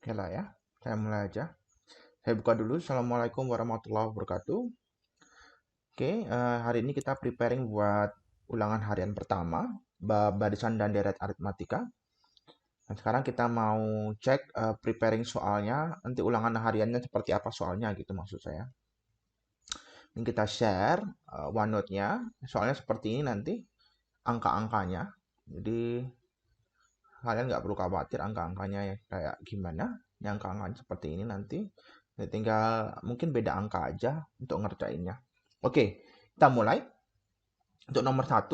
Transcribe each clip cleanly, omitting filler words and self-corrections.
Oke lah ya, saya mulai aja. Saya buka dulu. Assalamualaikum warahmatullahi wabarakatuh. Oke, hari ini kita preparing buat ulangan harian pertama, barisan dan deret aritmatika. Dan sekarang kita mau cek preparing soalnya, nanti ulangan hariannya seperti apa soalnya gitu maksud saya. Ini kita share OneNote-nya, soalnya seperti ini nanti angka-angkanya. Jadi kalian nggak perlu khawatir angka-angkanya ya kayak gimana. Yang angka-angkanya seperti ini nanti. Jadi tinggal mungkin beda angka aja untuk ngerjainnya. Oke, kita mulai. Untuk nomor 1,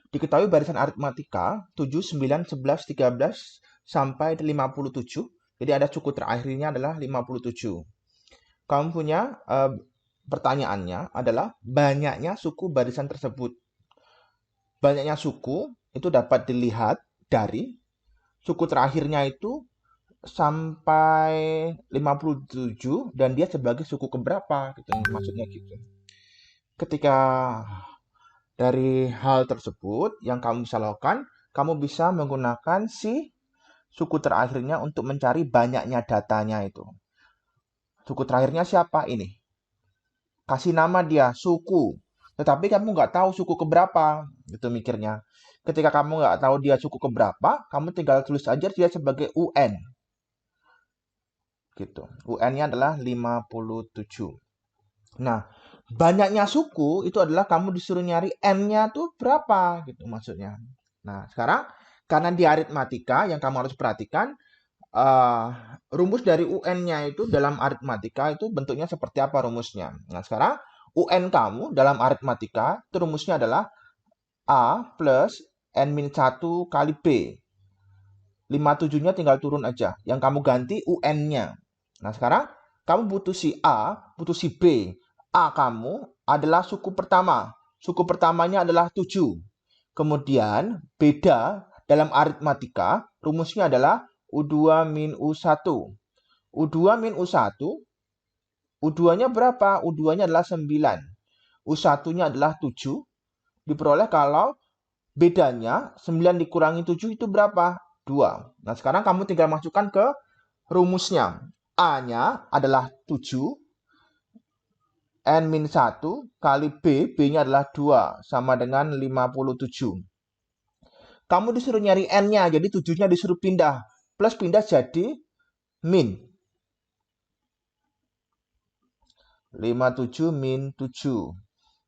diketahui barisan aritmatika 7, 9, 11, 13 sampai 57. Jadi ada suku terakhirnya adalah 57. Kamu punya pertanyaannya adalah banyaknya suku barisan tersebut. Banyaknya suku itu dapat dilihat dari suku terakhirnya itu sampai 57 dan dia sebagai suku keberapa gitu maksudnya gitu. Ketika dari hal tersebut yang kamu bisa lakukan, kamu bisa menggunakan si suku terakhirnya untuk mencari banyaknya datanya itu. Suku terakhirnya siapa ini? Kasih nama dia suku. Tetapi kamu nggak tahu suku keberapa, gitu mikirnya. Ketika kamu nggak tahu dia suku keberapa, kamu tinggal tulis aja dia sebagai UN. Gitu. UN-nya adalah 57. Nah, banyaknya suku itu adalah kamu disuruh nyari N-nya tuh berapa gitu maksudnya. Nah, sekarang karena di aritmatika yang kamu harus perhatikan eh, rumus dari UN-nya itu dalam aritmatika itu bentuknya seperti apa rumusnya. Nah, sekarang UN kamu dalam aritmatika itu rumusnya adalah A plus N-1 kali B. 57-nya tinggal turun aja. Yang kamu ganti UN-nya. Nah, sekarang kamu butuh si A, butuh si B. A kamu adalah suku pertama. Suku pertamanya adalah 7. Kemudian, beda dalam aritmatika, rumusnya adalah U2 min U1. U2 min U1, U2-nya berapa? U2-nya adalah 9. U1-nya adalah 7. Diperoleh kalau bedanya 9 dikurangi 7 itu berapa? 2. Nah, sekarang kamu tinggal masukkan ke rumusnya. A-nya adalah 7, N-1 kali B, B-nya adalah 2, sama dengan 57. Kamu disuruh nyari N-nya, jadi 7-nya disuruh pindah. Plus pindah jadi min. 57 min 7.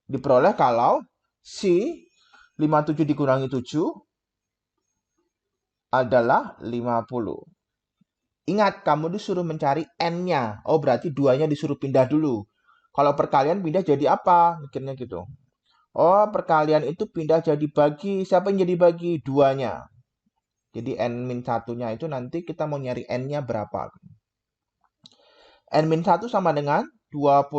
Diperoleh kalau si 57 dikurangi 7 adalah 50. Ingat, kamu disuruh mencari N-nya. Oh, berarti 2-nya disuruh pindah dulu. Kalau perkalian pindah jadi apa? Mikirnya gitu. Oh, perkalian itu pindah jadi bagi. Siapa yang jadi bagi? 2-nya. Jadi N-1-nya itu nanti kita mau nyari N-nya berapa. N-1 sama dengan 25.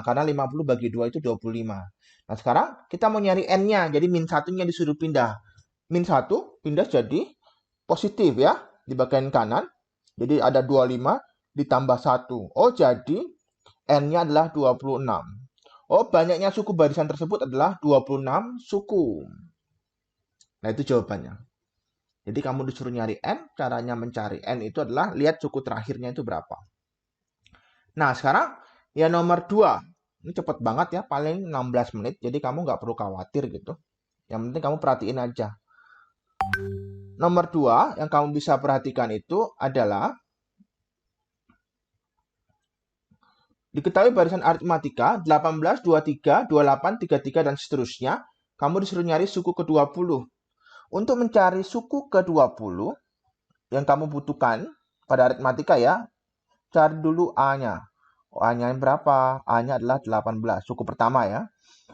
Karena 50 bagi 2 itu 25. Nah, sekarang kita mau nyari N-nya. Jadi min 1-nya disuruh pindah. Min 1 pindah jadi positif ya. Di bagian kanan. Jadi ada 25 ditambah 1. Oh, jadi N-nya adalah 26. Oh, banyaknya suku barisan tersebut adalah 26 suku. Nah, itu jawabannya. Jadi kamu disuruh nyari N, caranya mencari N itu adalah lihat suku terakhirnya itu berapa. Nah, sekarang ya nomor 2. Ini cepet banget ya, paling 16 menit. Jadi kamu nggak perlu khawatir gitu. Yang penting kamu perhatiin aja. Nomor 2 yang kamu bisa perhatikan itu adalah diketahui barisan aritmatika 18, 23, 28, 33, dan seterusnya. Kamu disuruh nyari suku ke-20. Untuk mencari suku ke-20 yang kamu butuhkan pada aritmatika ya, cari dulu A-nya. A-nya berapa? A-nya adalah 18, suku pertama ya.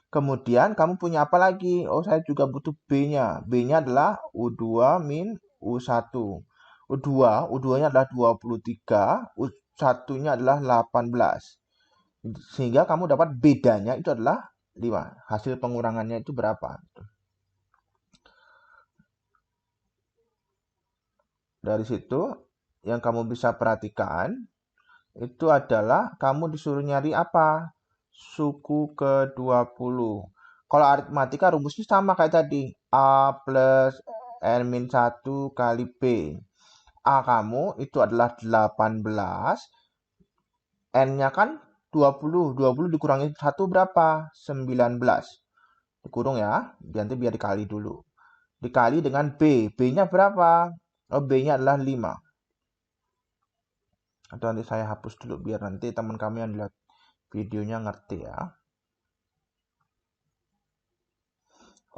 Kemudian kamu punya apa lagi? Oh, saya juga butuh B-nya. B-nya adalah U2 min U1. U2-nya adalah 23, U1-nya adalah 18. Sehingga kamu dapat bedanya itu adalah 5. Hasil pengurangannya itu berapa? Dari situ yang kamu bisa perhatikan itu adalah kamu disuruh nyari apa? Suku ke-20. Kalau aritmatika rumusnya sama kayak tadi. A plus N-1 kali B. A kamu itu adalah 18. N-nya kan 20. 20 dikurangi 1 berapa? 19. Dikurung ya. Nanti biar dikali dulu. Dikali dengan B. B-nya berapa? Oh, B-nya adalah 5. Atau nanti saya hapus dulu biar nanti teman kami yang lihat videonya ngerti ya.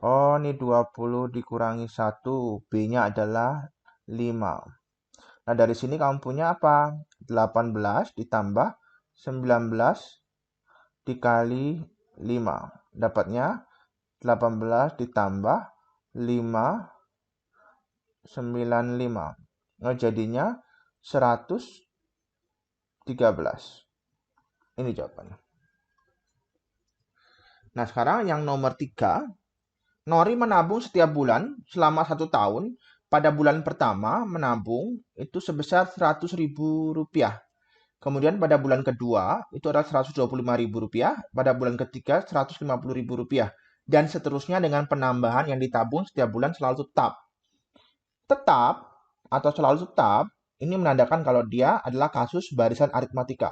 Oh, ini 20 dikurangi 1. B-nya adalah 5. Nah, dari sini kamu punya apa? 18 ditambah 19 dikali 5. Dapatnya 18 ditambah 5, 95. Nah, jadinya 113. Ini jawabannya. Nah, sekarang yang nomor 3. Nori menabung setiap bulan selama 1 tahun. Pada bulan pertama menabung itu sebesar Rp100.000. Kemudian pada bulan kedua itu adalah Rp125.000. Pada bulan ketiga Rp150.000. Dan seterusnya dengan penambahan yang ditabung setiap bulan selalu tetap. Tetap atau selalu tetap ini menandakan kalau dia adalah kasus barisan aritmatika.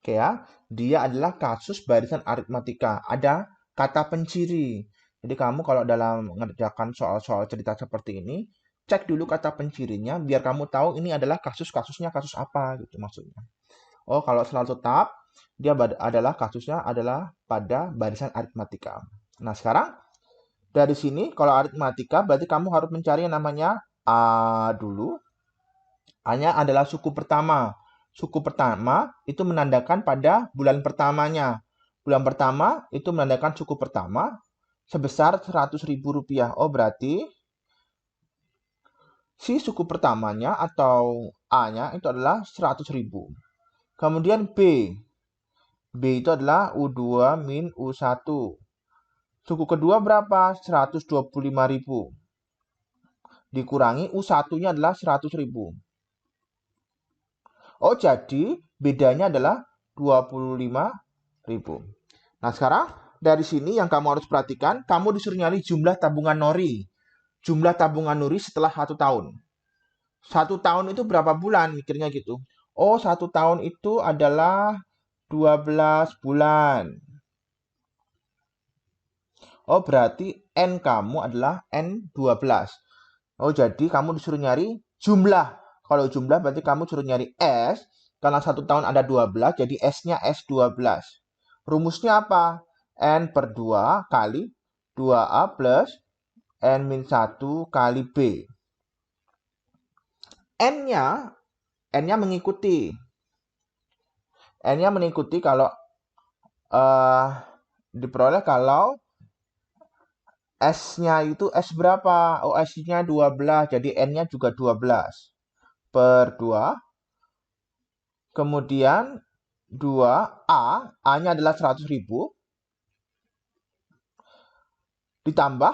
Oke ya, dia adalah kasus barisan aritmatika. Ada kata penciri. Jadi kamu kalau dalam mengerjakan soal-soal cerita seperti ini, cek dulu kata pencirinya biar kamu tahu ini adalah kasusnya kasus apa gitu maksudnya. Oh, kalau selalu tetap, dia adalah kasusnya adalah pada barisan aritmatika. Nah, sekarang dari sini kalau aritmatika berarti kamu harus mencari yang namanya A dulu. A-nya adalah suku pertama. Suku pertama itu menandakan pada bulan pertamanya. Bulan pertama itu menandakan suku pertama sebesar Rp100.000. Oh, berarti si suku pertamanya atau A-nya itu adalah 100.000. Kemudian B. B itu adalah U2 min U1. Suku kedua berapa? 125.000. Dikurangi U1-nya adalah 100.000. Oh, jadi bedanya adalah 25.000. Nah, sekarang dari sini yang kamu harus perhatikan, kamu disuruh nyari jumlah tabungan Nori. Jumlah tabungan Nori setelah 1 tahun. 1 tahun itu berapa bulan? Mikirnya gitu. Oh, 1 tahun itu adalah 12 bulan. Oh, berarti N kamu adalah N12. Oh, jadi kamu disuruh nyari jumlah. Kalau jumlah berarti kamu suruh nyari S. Karena 1 tahun ada 12, jadi S-nya S12. Rumusnya apa? N per 2 kali 2A plus N-1 kali B. N-nya mengikuti. N-nya mengikuti kalau diperoleh kalau S-nya itu S berapa? Oh, S-nya 12, jadi N-nya juga 12. Per 2. Kemudian 2A, A-nya adalah 100.000. Ditambah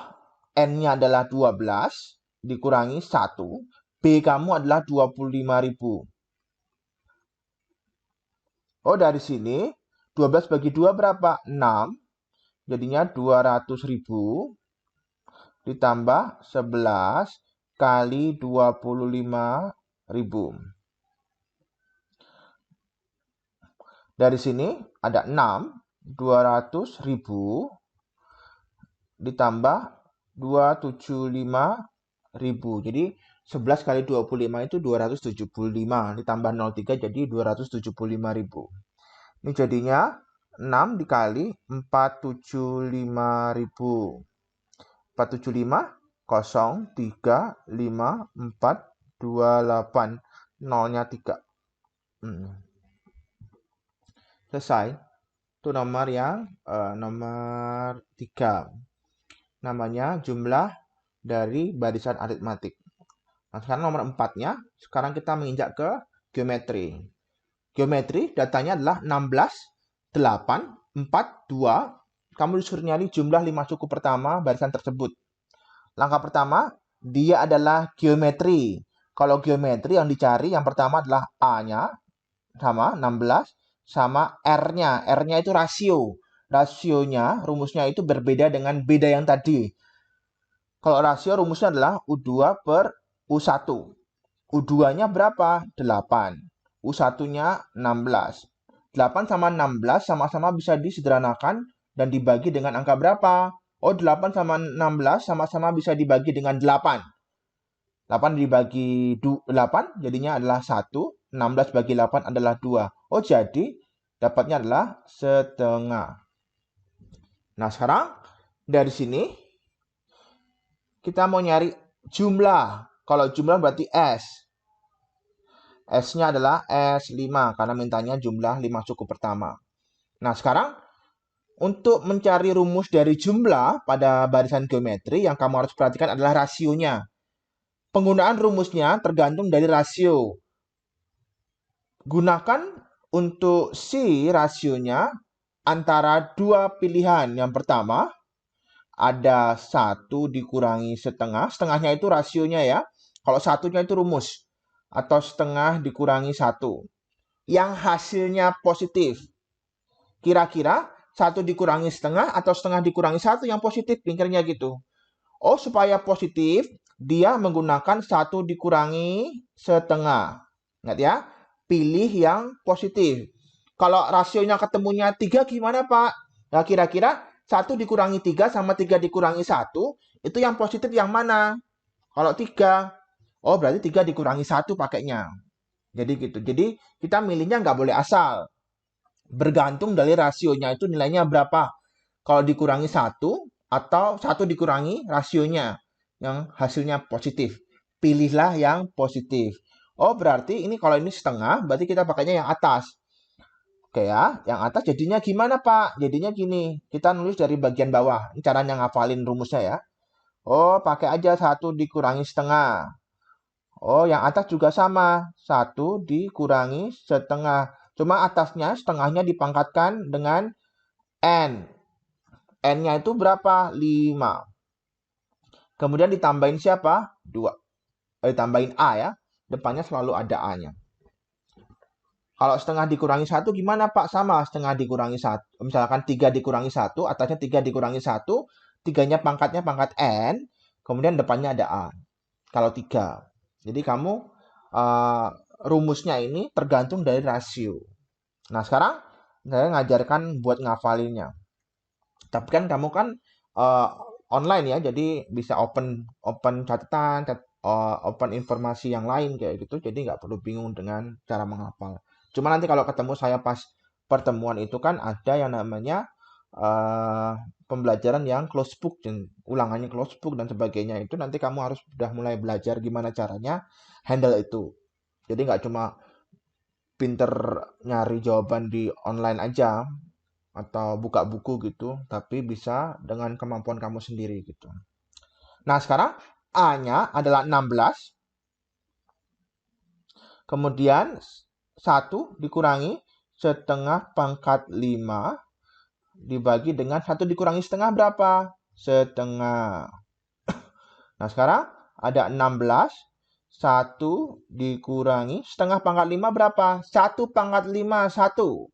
N-nya adalah 12, dikurangi 1. B kamu adalah 25.000. Oh, dari sini 12 bagi 2 berapa? 6. Jadinya 200.000 ditambah 11 kali 25.000. Dari sini ada 6, 200.000 ditambah 275.000. Jadi 11 kali 25 itu 275. Ditambah 03 jadi 275.000. Ini jadinya 6 dikali 475.000. 475 0 3 5 4 28 0-nya 3. Selesai. Itu nomor yang nomor 3. Namanya jumlah dari barisan aritmatik. Nah, sekarang nomor 4-nya, sekarang kita menginjak ke geometri. Geometri datanya adalah 16, 8, 4, 2. Kamu disuruh nyari jumlah 5 suku pertama barisan tersebut. Langkah pertama, dia adalah geometri. Kalau geometri yang dicari yang pertama adalah A-nya sama 16 sama R-nya. R-nya itu rasio. rasionya, rumusnya itu berbeda dengan beda yang tadi. Kalau rasio rumusnya adalah U2 per U1. U2-nya berapa? 8. U1-nya 16. 8 sama 16 sama-sama bisa disederhanakan dan dibagi dengan angka berapa? Oh, 8 sama 16 sama-sama bisa dibagi dengan 8. 8 dibagi 8 jadinya adalah 1. 16 bagi 8 adalah 2. Oh, jadi dapatnya adalah setengah. Nah, sekarang dari sini kita mau nyari jumlah. Kalau jumlah berarti S. S-nya adalah S5 karena mintanya jumlah 5 suku pertama. Nah, sekarang untuk mencari rumus dari jumlah pada barisan geometri yang kamu harus perhatikan adalah rasionya. Penggunaan rumusnya tergantung dari rasio. Gunakan untuk si rasionya antara dua pilihan. Yang pertama, ada 1 dikurangi setengah. Setengahnya itu rasionya ya. Kalau satunya itu rumus. Atau setengah dikurangi 1. Yang hasilnya positif. Kira-kira 1 dikurangi setengah atau setengah dikurangi 1 yang positif. Pikirnya gitu. Oh, supaya positif, dia menggunakan 1 dikurangi setengah. Ingat ya, pilih yang positif. Kalau rasionya ketemunya 3 gimana, Pak? Nah, kira-kira 1 dikurangi 3 sama 3 dikurangi 1, itu yang positif yang mana? Kalau 3, oh berarti 3 dikurangi 1 pakainya. Jadi gitu. Jadi kita milihnya nggak boleh asal. Bergantung dari rasionya itu nilainya berapa. Kalau dikurangi 1 atau 1 dikurangi rasionya yang hasilnya positif. Pilihlah yang positif. Oh, berarti ini kalau ini setengah, berarti kita pakainya yang atas. Oke ya, yang atas jadinya gimana Pak? Jadinya gini, kita nulis dari bagian bawah. Ini caranya ngafalin rumusnya ya. Oh, pakai aja 1 dikurangi setengah. Oh, yang atas juga sama. 1 dikurangi setengah. Cuma atasnya, setengahnya dipangkatkan dengan N. N-nya itu berapa? 5. Kemudian ditambahin siapa? 2. Ditambahin A ya. Depannya selalu ada A-nya. Kalau setengah dikurangi 1 gimana Pak? Sama, setengah dikurangi 1. Misalkan 3 dikurangi 1, atasnya 3 dikurangi 1, 3-nya pangkatnya pangkat N, kemudian depannya ada A. Kalau 3. Jadi kamu rumusnya ini tergantung dari rasio. Nah, sekarang saya ngajarkan buat ngafalinnya. Tapi kan kamu kan online ya, jadi bisa open catatan, open informasi yang lain kayak gitu. Jadi nggak perlu bingung dengan cara menghafal. Cuma nanti kalau ketemu saya pas pertemuan itu kan ada yang namanya pembelajaran yang close book dan ulangannya close book dan sebagainya itu nanti kamu harus sudah mulai belajar gimana caranya handle itu. Jadi nggak cuma pinter nyari jawaban di online aja atau buka buku gitu, tapi bisa dengan kemampuan kamu sendiri gitu. Nah, sekarang A-nya adalah 16. Kemudian 1 dikurangi setengah pangkat 5 dibagi dengan 1 dikurangi setengah berapa? Setengah. Nah, sekarang ada 16. 1 dikurangi setengah pangkat 5 berapa? 1 pangkat 5, 1.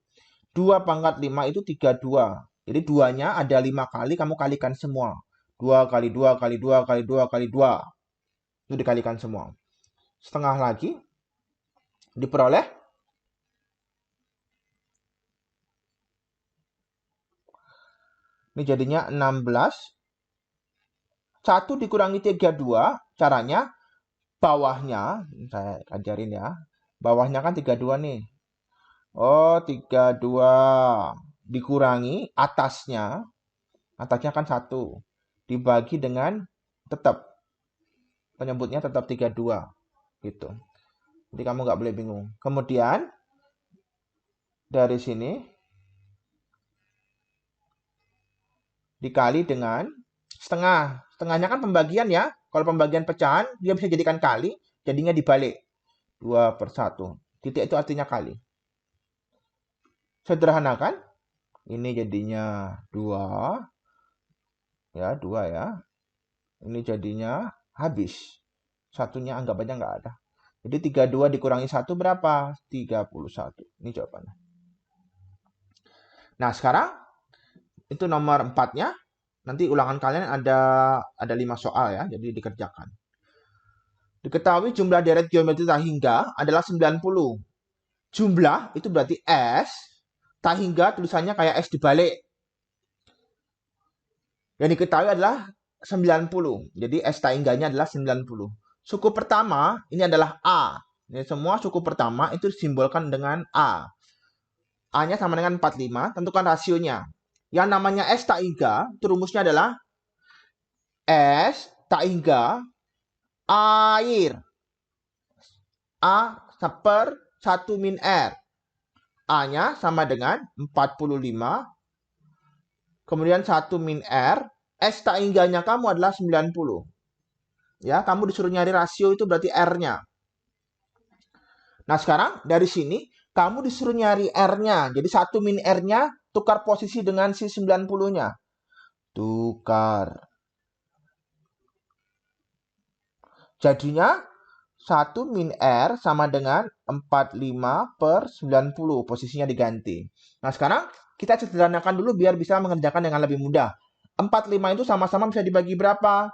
2 pangkat 5 itu 32. Jadi 2-nya ada 5 kali, kamu kalikan semua. 2 kali 2 kali 2 kali 2 kali 2. Itu dikalikan semua. Setengah lagi diperoleh ini jadinya 16. 1 dikurangi 32, caranya bawahnya, saya ajarin ya. Bawahnya kan 32 nih. Oh, 32 dikurangi atasnya. Atasnya kan 1. Dibagi dengan tetap. Penyebutnya tetap 32. Gitu. Jadi kamu nggak boleh bingung. Kemudian, dari sini dikali dengan setengah. Setengahnya kan pembagian ya. Kalau pembagian pecahan, dia bisa jadikan kali. Jadinya dibalik. 2 per 1. Titik itu artinya kali. Sederhanakan. Ini jadinya 2. Ya, 2 ya. Ini jadinya habis. Satunya anggap aja nggak ada. Jadi 32 dikurangi 1 berapa? 31. Ini jawabannya. Nah, sekarang Itu nomor 4-nya. Nanti ulangan kalian ada 5 soal ya, jadi dikerjakan. Diketahui jumlah deret geometri tak hingga adalah 90. Jumlah itu berarti S, tak hingga tulisannya kayak S dibalik. Yang diketahui adalah 90. Jadi S tak hingganya adalah 90. Suku pertama ini adalah A. Ini semua suku pertama itu disimbolkan dengan A. A-nya sama dengan 45, tentukan rasionya. Yang namanya S tak hingga, itu rumusnya adalah S tak hingga air. A per 1 min R. A-nya sama dengan 45. Kemudian 1 min R. S tak hingganya kamu adalah 90. Ya, kamu disuruh nyari rasio itu berarti R-nya. Nah, sekarang dari sini kamu disuruh nyari R-nya. Jadi 1 min R-nya tukar posisi dengan si 90-nya. Tukar. Jadinya 1 min R sama dengan 45 per 90. Posisinya diganti. Nah, sekarang kita sederhanakan dulu biar bisa mengerjakan dengan lebih mudah. 45 itu sama-sama bisa dibagi berapa?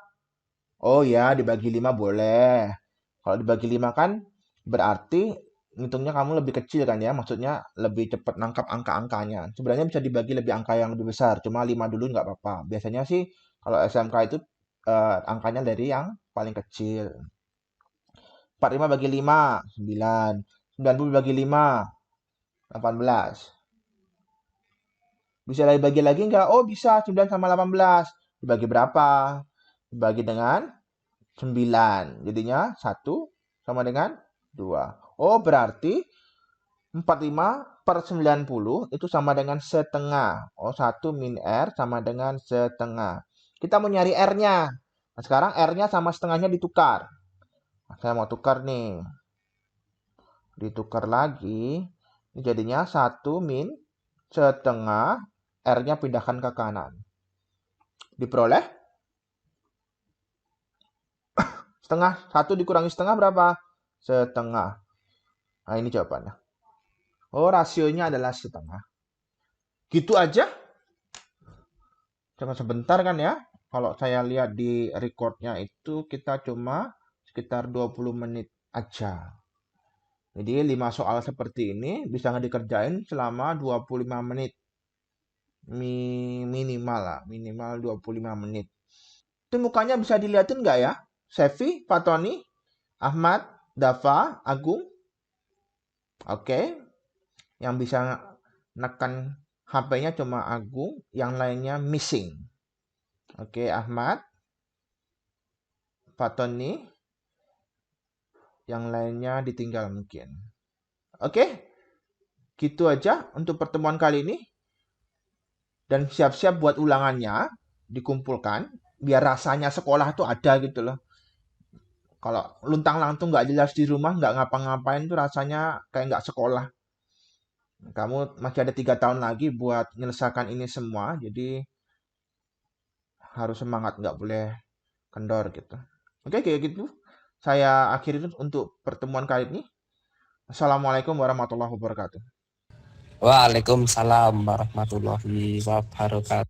Oh ya, dibagi 5 boleh. Kalau dibagi 5 kan berarti ngitungnya kamu lebih kecil kan ya. Maksudnya lebih cepat nangkap angka-angkanya. Sebenarnya bisa dibagi lebih angka yang lebih besar. Cuma 5 dulu nggak apa-apa. Biasanya sih kalau SMK itu angkanya dari yang paling kecil. 45 bagi 5, 9. 90 bagi 5, 18. Bisa bagi lagi nggak? Oh bisa, 9 sama 18. Dibagi berapa? Dibagi dengan 9. Jadinya 1 sama dengan 2. Oh berarti 45 per 90 itu sama dengan setengah. Oh 1 min R sama dengan setengah. Kita mau nyari R-nya. Nah, sekarang R-nya sama setengahnya ditukar. Nah, saya mau tukar nih. Ditukar lagi. Ini jadinya 1 min setengah. R-nya pindahkan ke kanan. Diperoleh setengah. 1 dikurangi setengah berapa? Setengah. Nah ini jawabannya. Oh rasionya adalah setengah. Gitu aja. Cuma sebentar kan ya. Kalau saya lihat di recordnya itu kita cuma sekitar 20 menit aja. Jadi 5 soal seperti ini bisa dikerjain selama 25 menit. Minimal lah. Minimal 25 menit. Itu mukanya bisa dilihatin nggak ya? Sevi, Fatoni, Ahmad, Dava, Agung. Oke. Yang bisa nekan HP-nya cuma Agung, yang lainnya missing. Oke, Ahmad, Fatoni, yang lainnya ditinggal mungkin. Oke, gitu aja untuk pertemuan kali ini. Dan siap-siap buat ulangannya, dikumpulkan, biar rasanya sekolah tuh ada gitu loh. Kalau luntang-lantung nggak jelas di rumah, nggak ngapa-ngapain tuh rasanya kayak nggak sekolah. Kamu masih ada 3 tahun lagi buat menyelesaikan ini semua, jadi harus semangat, nggak boleh kendor gitu. Oke, kayak gitu. Saya akhiri untuk pertemuan kali ini. Assalamualaikum warahmatullahi wabarakatuh. Waalaikumsalam warahmatullahi wabarakatuh.